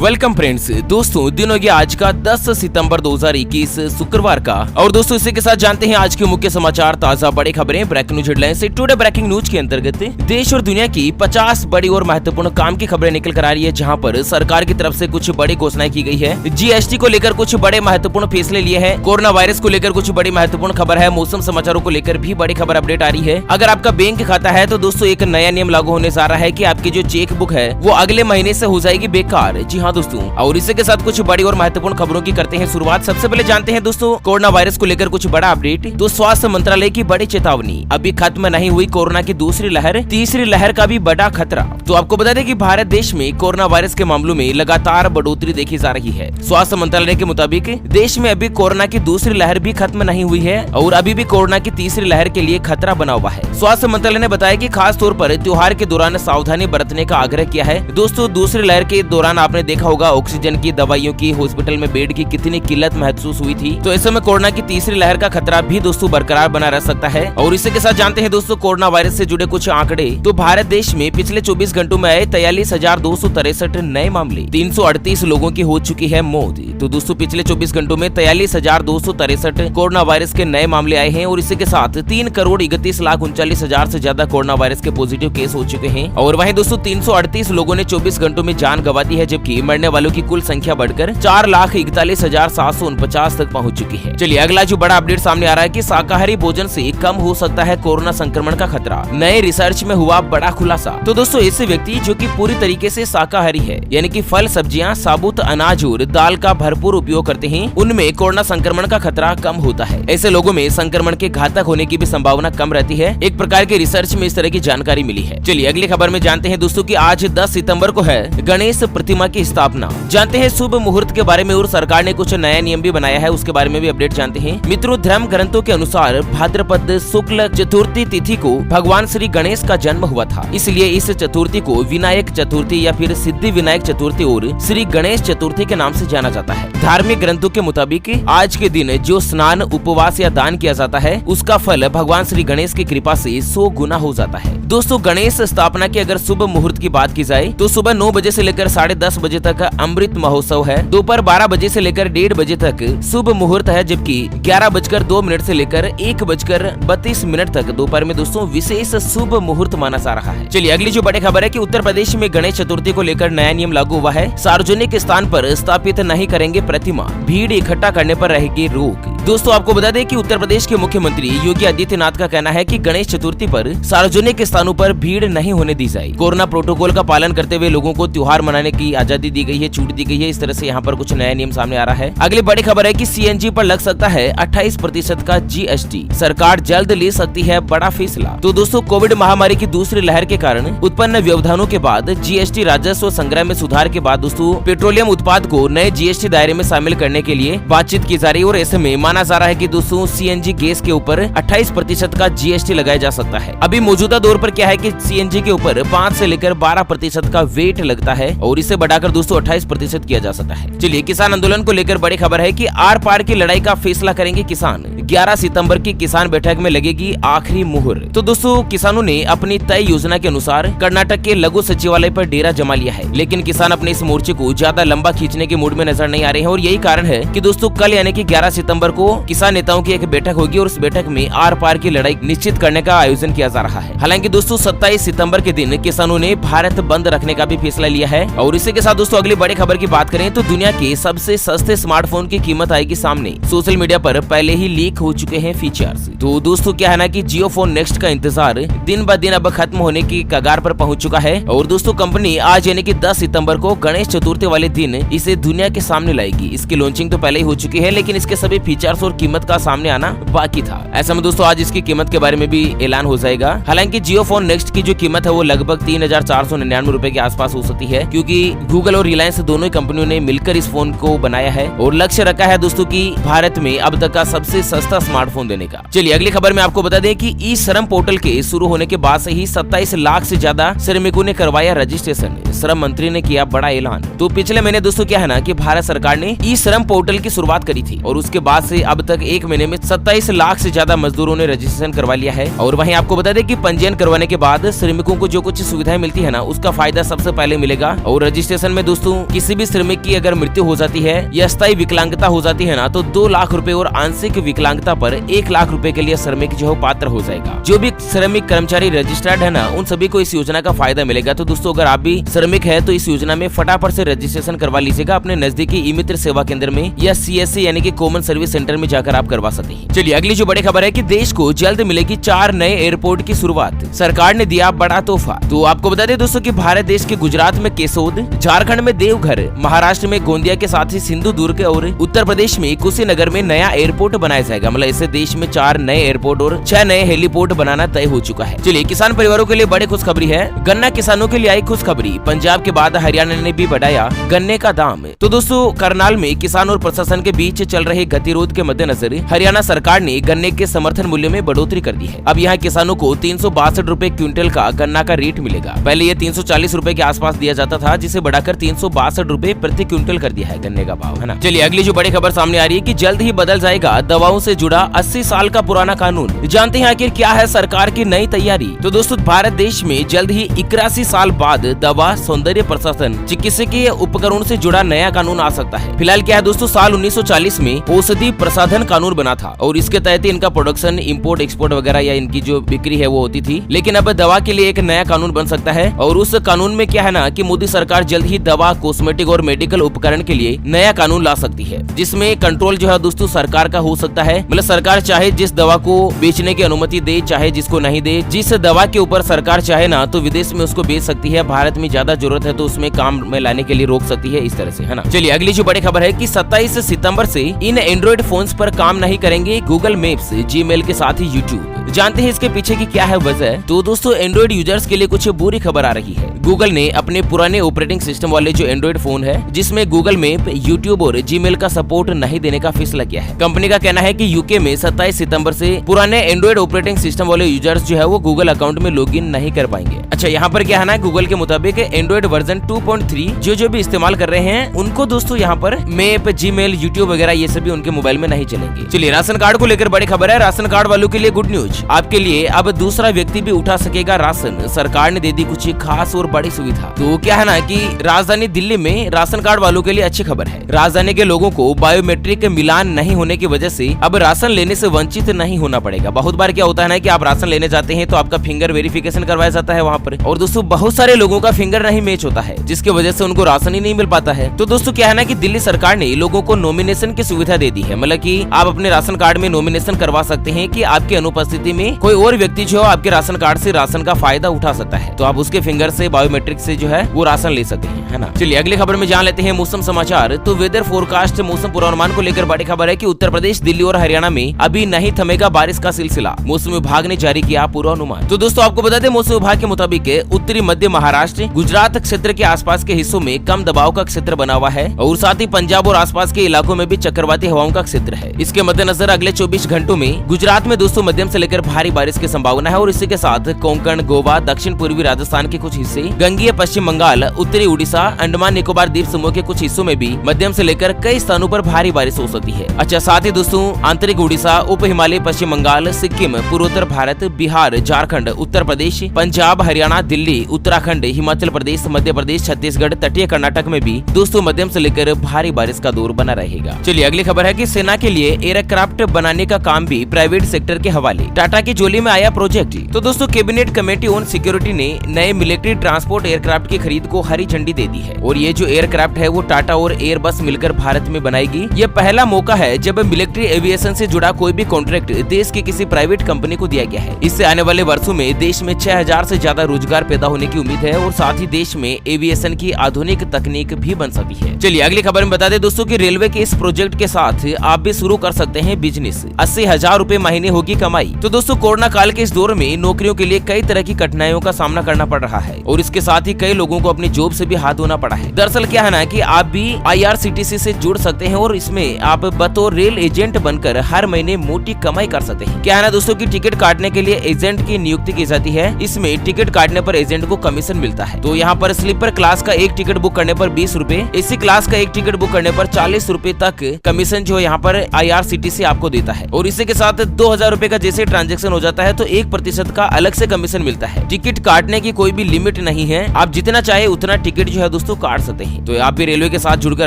Welcome friends. दोस्तों दिन हो गया आज का 10 सितंबर 2021 शुक्रवार का। और दोस्तों इसी के साथ जानते हैं आज के मुख्य समाचार, ताजा बड़ी खबरें, breaking news headlines. Today breaking news के अंतर्गत देश और दुनिया की 50 बड़ी और महत्वपूर्ण काम की खबरें निकल कर आ रही है, जहां पर सरकार की तरफ से कुछ बड़ी घोषणाएं की गई है। जीएसटी को लेकर कुछ बड़े महत्वपूर्ण फैसले लिए हैं। कोरोना वायरस को लेकर कुछ बड़ी महत्वपूर्ण खबर है। मौसम समाचारों को लेकर भी बड़ी खबर अपडेट आ रही है। अगर आपका बैंक खाता है तो दोस्तों एक नया नियम लागू होने जा रहा है कि आपकी जो चेक बुक है वो अगले महीने से हो जाएगी बेकार। जी हाँ दोस्तों, और इसी के साथ कुछ बड़ी और महत्वपूर्ण खबरों की करते हैं शुरुआत। सबसे पहले जानते हैं दोस्तों कोरोना वायरस को लेकर कुछ बड़ा अपडेट। तो स्वास्थ्य मंत्रालय की बड़ी चेतावनी, अभी खत्म नहीं हुई कोरोना की दूसरी लहर, तीसरी लहर का भी बड़ा खतरा। तो आपको बता दें कि भारत देश में कोरोना वायरस के मामलों में लगातार बढ़ोतरी देखी जा रही है। स्वास्थ्य मंत्रालय के मुताबिक देश में अभी कोरोना की दूसरी लहर भी खत्म नहीं हुई है और अभी भी कोरोना की तीसरी लहर के लिए खतरा बना हुआ है। स्वास्थ्य मंत्रालय ने बताया कि खास तौर पर त्योहार के दौरान सावधानी बरतने का आग्रह किया है। दोस्तों दूसरी लहर के दौरान आपने देखा होगा ऑक्सीजन की, दवाइयों की, हॉस्पिटल में बेड की कितनी किल्लत महसूस हुई थी। तो ऐसे में कोरोना की तीसरी लहर का खतरा भी दोस्तों बरकरार बना रह सकता है। और इसी के साथ जानते हैं दोस्तों कोरोना वायरस से जुड़े कुछ आंकड़े। तो भारत देश में पिछले 24 घंटों में आए 43,263 नए मामले, 338 लोगों की हो चुकी है मौत। तो दोस्तों पिछले 24 घंटों में 43,263 कोरोना वायरस के नए मामले आए हैं। और इसी के साथ 3,31,39,000 से ज्यादा कोरोना वायरस के पॉजिटिव केस हो चुके हैं। और वहीं दोस्तों 338 लोगों ने 24 घंटों में जान गंवा दी है, जबकि मरने वालों की कुल संख्या बढ़कर 4,41,749 तक पहुंच चुकी है। चलिए अगला जो बड़ा अपडेट सामने आ रहा है कि शाकाहारी भोजन से कम हो सकता है कोरोना संक्रमण का खतरा। नए रिसर्च में हुआ बड़ा खुलासा। तो दोस्तों ऐसे व्यक्ति जो कि पूरी तरीके से शाकाहारी है, यानी कि फल, सब्जियां, साबुत अनाज और दाल का भरपूर उपयोग करते हैं, उनमें कोरोना संक्रमण का खतरा कम होता है। ऐसे लोगों में संक्रमण के घातक होने की भी संभावना कम रहती है। एक प्रकार के रिसर्च में इस तरह की जानकारी मिली है। चलिए अगली खबर में जानते हैं दोस्तों कि आज 10 सितंबर को है गणेश प्रतिमा की स्थापना। जानते हैं शुभ मुहूर्त के बारे में और सरकार ने कुछ नया नियम भी बनाया है, उसके बारे में भी अपडेट जानते हैं। मित्रों धर्म ग्रंथों के अनुसार भाद्रपद शुक्ल चतुर्थी तिथि को भगवान श्री गणेश का जन्म हुआ था, इसलिए इस चतुर्थी को विनायक चतुर्थी या फिर सिद्धि विनायक चतुर्थी और श्री गणेश चतुर्थी के नाम से जाना जाता है। धार्मिक ग्रंथों के मुताबिक आज के दिन जो स्नान, उपवास या दान किया जाता है उसका फल भगवान श्री गणेश की कृपा से 100 गुना हो जाता है। दोस्तों गणेश स्थापना की अगर शुभ मुहूर्त की बात की जाए तो सुबह 9 बजे से लेकर 10:30 बजे तक अमृत महोत्सव है। दोपहर 12 बजे से लेकर 1:30 बजे तक शुभ मुहूर्त है, जबकि 11:02 से लेकर 1:32 तक दोपहर में दोस्तों विशेष शुभ मुहूर्त माना जा रहा है। चलिए अगली जो बड़ी खबर है कि उत्तर प्रदेश में गणेश चतुर्थी को लेकर नया नियम लागू हुआ है। सार्वजनिक स्थान पर स्थापित नहीं करेंगे प्रतिमा, भीड़ इकट्ठा करने पर रहेगी रोक। दोस्तों आपको बता दें कि उत्तर प्रदेश के मुख्यमंत्री योगी आदित्यनाथ का कहना है कि गणेश चतुर्थी पर सार्वजनिक स्थानों पर भीड़ नहीं होने दी जाए। कोरोना प्रोटोकॉल का पालन करते हुए लोगों को त्योहार मनाने की आजादी दी गई है, छूट दी गई है। इस तरह से यहाँ पर कुछ नया नियम सामने आ रहा है। अगली बड़ी खबर है कि सीएनजी पर लग सकता है 28% का जीएसटी, सरकार जल्द ले सकती है बड़ा फैसला। तो दोस्तों कोविड महामारी की दूसरी लहर के कारण उत्पन्न व्यवधानों के बाद जीएसटी राजस्व संग्रह में सुधार के बाद दोस्तों पेट्रोलियम उत्पाद को नए जीएसटी दायरे में शामिल करने के लिए बातचीत की जा रही है। और ऐसे में माना जा रहा है कि दोस्तों सीएनजी गैस के ऊपर 28% का जीएसटी लगाया जा सकता है। अभी मौजूदा दौर पर क्या है कि सीएनजी के ऊपर 5 से लेकर 12% का वेट लगता है और इसे बढ़ाकर दोस्तों 28% किया जा सकता है। चलिए किसान आंदोलन को लेकर बड़ी खबर है कि आर पार की लड़ाई का फैसला करेंगे किसान। 11 सितंबर की किसान बैठक में लगेगी आखिरी मुहर। तो दोस्तों किसानों ने अपनी तय योजना के अनुसार कर्नाटक के लघु सचिवालय पर डेरा जमा लिया है, लेकिन किसान अपने इस मोर्चे को ज्यादा लंबा खींचने के मूड में नजर नहीं आ रहे हैं। और यही कारण है कि दोस्तों कल यानी कि 11 सितंबर को किसान नेताओं की एक बैठक होगी और उस बैठक में आर पार की लड़ाई निश्चित करने का आयोजन किया जा रहा है। हालांकि दोस्तों 27 सितंबर के दिन किसानों ने भारत बंद रखने का भी फैसला लिया है। और इसी के साथ दोस्तों अगली बड़ी खबर की बात करें तो दुनिया के सबसे सस्ते स्मार्टफोन की कीमत आएगी सामने। सोशल मीडिया पर पहले ही लीक हो चुके हैं फीचर्स। तो दोस्तों क्या है ना कि जियो फोन नेक्स्ट का इंतजार दिन ब दिन अब खत्म होने की कगार पर पहुंच चुका है। और दोस्तों कंपनी आज यानी कि 10 सितंबर को गणेश चतुर्थी वाले दिन इसे दुनिया के सामने लाएगी। इसकी लॉन्चिंग तो पहले ही हो चुकी है, लेकिन इसके सभी फीचर्स और कीमत का सामने आना बाकी था। ऐसा में दोस्तों आज इसकी कीमत के बारे में भी ऐलान हो जाएगा। हालांकि जियो फोन नेक्स्ट की जो कीमत है वो लगभग 3,499 रुपए के आसपास हो सकती है, क्योंकि गूगल और रिलायंस दोनों ही कंपनियों ने मिलकर इस फोन को बनाया है। और लक्ष्य रखा है दोस्तों की भारत में अब तक का सबसे सस्ता सस्ता स्मार्टफोन देने का। चलिए अगली खबर में आपको बता दें कि ई श्रम पोर्टल के शुरू होने के बाद से ही 27 लाख से ज्यादा श्रमिकों ने करवाया रजिस्ट्रेशन। श्रम मंत्री ने किया बड़ा ऐलान। तो पिछले महीने दोस्तों क्या है ना कि भारत सरकार ने ई श्रम पोर्टल की शुरुआत करी थी और उसके बाद से अब तक एक महीने में 27 लाख से ज्यादा मजदूरों ने रजिस्ट्रेशन करवा लिया है। और वहीं आपको बता दें कि पंजीयन करवाने के बाद श्रमिकों को जो कुछ सुविधाएं मिलती है ना, उसका फायदा सबसे पहले मिलेगा। और रजिस्ट्रेशन में दोस्तों किसी भी श्रमिक की अगर मृत्यु हो जाती है या स्थायी विकलांगता हो जाती है ना, तो 2 लाख रुपए और आंशिक विकलांगता पर 1 लाख रुपए के लिए श्रमिक जो है पात्र हो जाएगा। जो भी श्रमिक कर्मचारी रजिस्टर्ड है ना, उन सभी को इस योजना का फायदा मिलेगा। तो दोस्तों अगर आप भी श्रमिक है तो इस योजना में फटाफट से रजिस्ट्रेशन करवा लीजिएगा अपने नजदीकी ई मित्र सेवा केंद्र में या CSC यानी कि कॉमन सर्विस सेंटर में जाकर आप करवा सकते हैं। चलिए अगली जो बड़ी खबर है कि देश को जल्द मिलेगी 4 नए एयरपोर्ट की शुरुआत। सरकार ने दिया बड़ा तोहफा। तो आपको बता दें दोस्तों कि भारत देश के गुजरात में केसोद, झारखंड में देवघर, महाराष्ट्र में गोंदिया के साथ ही सिंधुदुर्ग और उत्तर प्रदेश में कुशीनगर में नया एयरपोर्ट बनाया जाएगा। मतलब इसे देश में 4 नए एयरपोर्ट और 6 नए हेलीपोर्ट बनाना तय हो चुका है। चलिए किसान परिवारों के लिए बड़ी खुशखबरी है। गन्ना किसानों के लिए आई खुशखबरी। पंजाब के बाद हरियाणा ने भी बढ़ाया गन्ने का दाम। तो दोस्तों करनाल में किसान और प्रशासन के बीच चल रहे गतिरोध के मद्देनजर हरियाणा सरकार ने गन्ने के समर्थन मूल्य में बढ़ोतरी कर दी है। अब यहाँ किसानों को 362 रुपए क्विंटल का गन्ना का रेट मिलेगा। पहले ये 340 रुपए के आसपास दिया जाता था, जिसे बढ़ाकर 362 रुपए प्रति क्विंटल कर दिया है गन्ने का भाव, है ना। चलिए अगली जो बड़ी खबर सामने आ रही है कि जल्द ही बदल जाएगा दवाओं से जुड़ा 80 साल का पुराना कानून। जानते हैं आखिर क्या है सरकार की नई तैयारी। तो दोस्तों भारत देश में जल्द ही 81 साल बाद दवा, सौंदर्य प्रशासन, चिकित्सकीय उपकरण से जुड़ा नया कानून आ सकता है। फिलहाल क्या है दोस्तों, साल 1940 में औषधि प्रसाधन कानून बना था और इसके तहत इनका प्रोडक्शन, इंपोर्ट, एक्सपोर्ट वगैरह या इनकी जो बिक्री है वो होती थी। लेकिन अब दवा के लिए एक नया कानून बन सकता है और उस कानून में क्या है ना कि मोदी सरकार जल्द ही दवा, कॉस्मेटिक और मेडिकल उपकरण के लिए नया कानून ला सकती है, जिसमें कंट्रोल जो है दोस्तों सरकार का हो सकता है। मतलब सरकार चाहे जिस दवा को बेचने की अनुमति दे, चाहे जिसको नहीं दे। जिस दवा के ऊपर सरकार चाहे ना तो विदेश में उसको बेच सकती है, भारत में ज्यादा जरूरत है तो उसमें काम में लाने के लिए रोक सकती है, इस तरह से, है ना। चलिए अगली जो बड़ी खबर है कि 27 सितंबर से इन एंड्रॉइड फोन्स पर काम नहीं करेंगे गूगल मैप्स, जीमेल के साथ ही यूट्यूब। जानते हैं इसके पीछे की क्या है वजह। तो दोस्तों एंड्रॉइड यूजर्स के लिए कुछ बुरी खबर आ रही है। गूगल ने अपने पुराने ऑपरेटिंग सिस्टम वाले जो एंड्रॉइड फोन है, जिसमें गूगल मैप, यूट्यूब और जीमेल का सपोर्ट नहीं देने का फैसला किया है। कंपनी का कहना है कि यूके में 27 सितंबर से पुराने एंड्रॉइड ऑपरेटिंग सिस्टम वाले यूजर्स जो है वो गूगल अकाउंट में लॉगिन नहीं कर पाएंगे। अच्छा, यहाँ पर क्या है ना, गूगल के मुताबिक एंड्रॉइड वर्जन 2.3 जो भी इस्तेमाल कर रहे हैं उनको दोस्तों यहाँ पर मैप, जीमेल, यूट्यूब वगैरह ये सभी उनके मोबाइल में नहीं चलेंगे। चलिए राशन कार्ड को लेकर बड़ी खबर है। राशन कार्ड वालों के लिए गुड न्यूज। आपके लिए अब दूसरा व्यक्ति भी उठा सकेगा राशन। सरकार ने दे दी कुछ खास और बड़ी सुविधा। तो क्या है ना कि राजधानी दिल्ली में राशन कार्ड वालों के लिए अच्छी खबर है। राजधानी के लोगों को बायोमेट्रिक मिलान नहीं होने की वजह से अब राशन लेने से वंचित नहीं होना पड़ेगा। बहुत बार क्या होता है ना कि आप राशन लेने जाते हैं तो आपका फिंगर वेरिफिकेशन करवाया जाता है वहाँ पर, और दोस्तों बहुत सारे लोगों का फिंगर नहीं मैच होता है, जिसकी वजह से उनको राशन ही नहीं मिल पाता है। तो दोस्तों क्या है ना कि दिल्ली सरकार ने लोगों को नॉमिनेशन की सुविधा दे दी है। मतलब कि आप अपने राशन कार्ड में नॉमिनेशन करवा सकते हैं कि आपकी अनुपस्थिति में कोई और व्यक्ति जो आपके राशन कार्ड से राशन का फायदा उठा सकता है, तो आप उसके फिंगर से, बायोमेट्रिक से जो है वो राशन ले सकते हैं, है ना। चलिए अगली खबर में जान लेते हैं मौसम समाचार। तो वेदर फोरकास्ट, मौसम पूर्वानुमान को लेकर बड़ी खबर है कि उत्तर प्रदेश, दिल्ली और हरियाणा में अभी नहीं थमेगा बारिश का सिलसिला। मौसम विभाग ने जारी किया पूर्वानुमान। तो दोस्तों आपको बता दें मौसम विभाग के मुताबिक उत्तरी मध्य महाराष्ट्र, गुजरात क्षेत्र के आसपास के हिस्सों में कम दबाव का क्षेत्र बना हुआ है और साथ ही पंजाब और आसपास के इलाकों में भी चक्रवाती हवाओं का क्षेत्र है। इसके मद्देनजर अगले 24 घंटों में गुजरात में दोस्तों मध्यम से लेकर भारी बारिश की संभावना है और इसी के साथ कोंकण, गोवा, दक्षिण पूर्वी राजस्थान के कुछ हिस्से, गंगीय पश्चिम बंगाल, उत्तरी उड़ीसा, अंडमान निकोबार द्वीप समूह के कुछ हिस्सों में भी मध्यम से लेकर कई स्थानों पर भारी बारिश हो सकती है। अच्छा, साथ ही दोस्तों आंतरिक उड़ीसा, उप हिमालय पश्चिम बंगाल, सिक्किम, पूर्वोत्तर भारत, बिहार, झारखंड, उत्तर प्रदेश, पंजाब, हरियाणा, दिल्ली, उत्तराखंड, हिमाचल प्रदेश, मध्य प्रदेश, छत्तीसगढ़, तटीय कर्नाटक में भी दोस्तों मध्यम से लेकर भारी बारिश का दौर बना रहेगा। चलिए अगली खबर है कि सेना के लिए एयरक्राफ्ट बनाने का काम भी प्राइवेट सेक्टर के हवाले। टाटा की झोली में आया प्रोजेक्ट। तो दोस्तों कैबिनेट कमेटी ऑन सिक्योरिटी ने नए मिलिट्री ट्रांसपोर्ट एयरक्राफ्ट की खरीद को हरी झंडी दे दी है और ये जो एयरक्राफ्ट है वो टाटा और एयरबस मिलकर भारत में बनाएगी। ये पहला मौका है जब मिलिट्री एविएशन से जुड़ा कोई भी कॉन्ट्रैक्ट देश की किसी प्राइवेट कंपनी को दिया गया है। इससे आने वाले वर्षों में देश में 6000 से ज्यादा रोजगार पैदा होने की उम्मीद है और साथ ही देश में एविएशन की आधुनिक तकनीक भी बन सकती है। चलिए अगली खबर में बता दें दोस्तों कि रेलवे के इस प्रोजेक्ट के साथ आप भी शुरू कर सकते हैं बिजनेस। 80,000 रुपए महीने होगी कमाई। तो दोस्तों कोरोना काल के इस दौर में नौकरियों के लिए कई तरह की कठिनाइयों का सामना करना पड़ रहा है और इसके साथ ही कई लोगों को अपनी जॉब से भी हाथ धोना पड़ा है। दरअसल क्या है ना कि आप भी IRCTC से जुड़ सकते हैं और इसमें आप बतौर रेल एजेंट बनकर कर हर महीने मोटी कमाई कर सकते हैं। क्या है ना दोस्तों की टिकट काटने के लिए एजेंट की नियुक्ति की जाती है। इसमें टिकट काटने पर एजेंट को कमीशन मिलता है। तो यहाँ पर स्लीपर क्लास का एक टिकट बुक करने पर 20 रूपए, एसी क्लास का एक टिकट बुक करने पर 40 रूपए तक कमीशन जो यहाँ पर IRCTC आपको देता है। और इसी के साथ 2000 रूपए का जैसे ट्रांजेक्शन हो जाता है तो 1% का अलग से कमीशन मिलता है। टिकट काटने की कोई भी लिमिट नहीं है, आप जितना चाहे उतना टिकट जो है दोस्तों काट सकते हैं। तो आप भी रेलवे के साथ जुड़कर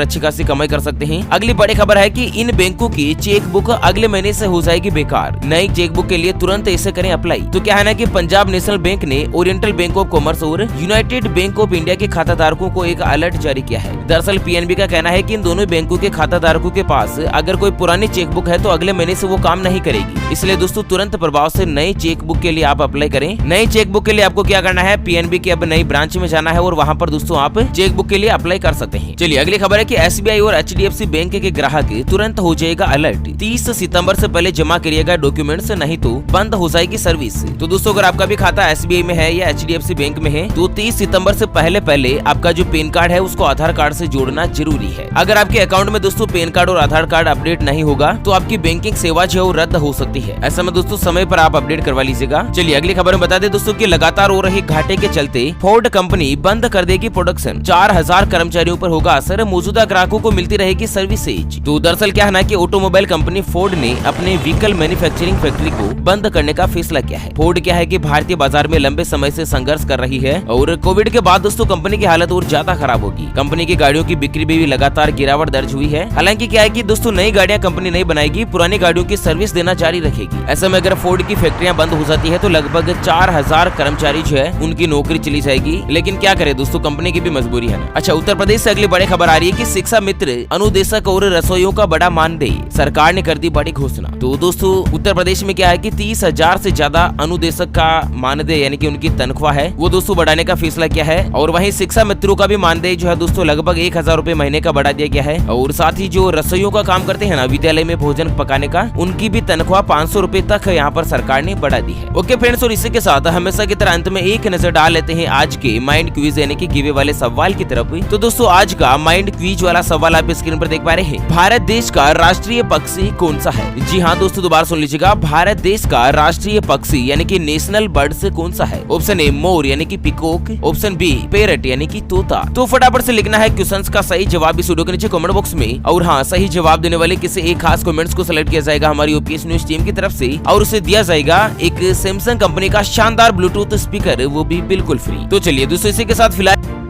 अच्छी खासी कमाई कर सकते हैं। अगली बड़ी खबर है कि इन बैंकों की चेक बुक अगले महीने से हो जाएगी बेकार। नई चेक बुक के लिए तुरंत ऐसे करें अप्लाई। तो क्या है ना कि पंजाब नेशनल बैंक ने ओरिएंटल बैंक ऑफ कॉमर्स और यूनाइटेड बैंक ऑफ इंडिया के खाता धारकों को एक अलर्ट जारी किया है। दरअसल PNB का कहना है कि इन दोनों बैंकों के खाता धारकों के पास अगर कोई पुरानी चेक बुक है तो अगले महीने से वो काम नहीं करेगी। इसलिए दोस्तों तुरंत प्रभाव से नई चेक बुक के लिए आप अप्लाई करें। नई चेक बुक के लिए आपको क्या करना है, PNB की अब नई ब्रांच में जाना है और वहाँ पर दोस्तों आप चेक बुक के लिए अप्लाई कर सकते हैं। चलिए अगली खबर है कि SBI और HDFC बैंक के ग्राहक तुरंत हो जाएगा अलर्ट। 30 सितंबर से पहले जमा करिएगा डॉक्यूमेंट्स, नहीं तो बंद हो जाएगी सर्विस। तो दोस्तों अगर आपका भी खाता SBI में है या HDFC बैंक में है तो 30 सितंबर से पहले आपका जो पैन कार्ड है उसको आधार कार्ड से जोड़ना जरूरी है। अगर आपके अकाउंट में दोस्तों पैन कार्ड और आधार कार्ड अपडेट नहीं होगा तो आपकी बैंकिंग सेवा जो है रद्द हो सकती है। ऐसा में दोस्तों समय पर आप अपडेट करवा लीजिएगा। चलिए अगली खबर में बता दें दोस्तों कि लगातार हो रहे घाटे के चलते फोर्ड कंपनी बंद कर देगी प्रोडक्शन। 4000 कर्मचारियों पर होगा असर, मौजूदा ग्राहकों को मिलती रहेगी सर्विसेज। तो दरअसल क्या है ना कि ऑटोमोबाइल कंपनी फोर्ड ने अपने व्हीकल मैन्युफैक्चरिंग फैक्ट्री को बंद करने का फैसला किया है। फोर्ड क्या है कि भारतीय बाजार में लंबे समय से संघर्ष कर रही है और कोविड के बाद दोस्तों कंपनी की हालत और ज्यादा खराब होगी। कंपनी की गाड़ियों की बिक्री में भी लगातार गिरावट दर्ज हुई है। हालांकि क्या है कि दोस्तों नई गाड़ियां कंपनी नहीं बनाएगी, पुरानी गाड़ियों की सर्विस देना जारी रखेगी। ऐसे में अगर फोर्ड की फैक्ट्रियां बंद हो जाती है तो लगभग 4000 कर्मचारी जो है उनकी नौकरी चली जाएगी। लेकिन क्या करे दोस्तों, कंपनी की भी मजबूरी है ना। अच्छा, उत्तर प्रदेश से अगली बड़ी खबर आ रही है कि शिक्षा मित्र अनुदेशक और रसोइयों का बड़ा मानदेय, सरकार ने कर दी बड़ी घोषणा। तो दोस्तों उत्तर प्रदेश में क्या है कि 30,000 से ज्यादा अनुदेशक का मानदेय यानी कि उनकी तनख्वाह है वो दोस्तों बढ़ाने का फैसला किया है। और वहीं शिक्षा मित्रों का भी मानदेय जो है दोस्तों लगभग 1000 रूपए महीने का बढ़ा दिया गया है। और साथ ही जो रसोइयों का काम करते हैं ना विद्यालय में भोजन पकाने का, उनकी भी तनख्वाह 500 रूपए तक यहाँ पर सरकार ने बढ़ा दी है। ओके फ्रेंड्स, और इसी के साथ हमेशा की तरह अंत में एक नजर डाल लेते हैं आज के माइंड क्विज यानी कि गिवे वाले सवाल की तरफ। तो दोस्तों आज का माइंड क्विज वाला सवाल आप स्क्रीन पर देख पा रहे हैं। भारत देश का राष्ट्रीय पक्षी कौन सा है? जी हाँ दोस्तों, दोबारा सुन लीजिएगा, भारत देश का राष्ट्रीय पक्षी यानी कि नेशनल बर्ड से कौन सा है? ऑप्शन ए मोर यानी कि पिकॉक, ऑप्शन बी पैरट यानी कि तोता। तो फटाफट से लिखना है क्वेश्चन का सही जवाब इस वीडियो के नीचे कमेंट बॉक्स में। और हाँ, सही जवाब देने वाले किसी एक खास कमेंट्स को सिलेक्ट किया जाएगा हमारी OPS न्यूज टीम की तरफ से और उसे दिया जाएगा एक सैमसंग कंपनी का शानदार ब्लूटूथ स्पीकर, वो भी बिल्कुल फ्री। तो चलिए दोस्तों इसी के साथ फिलहाल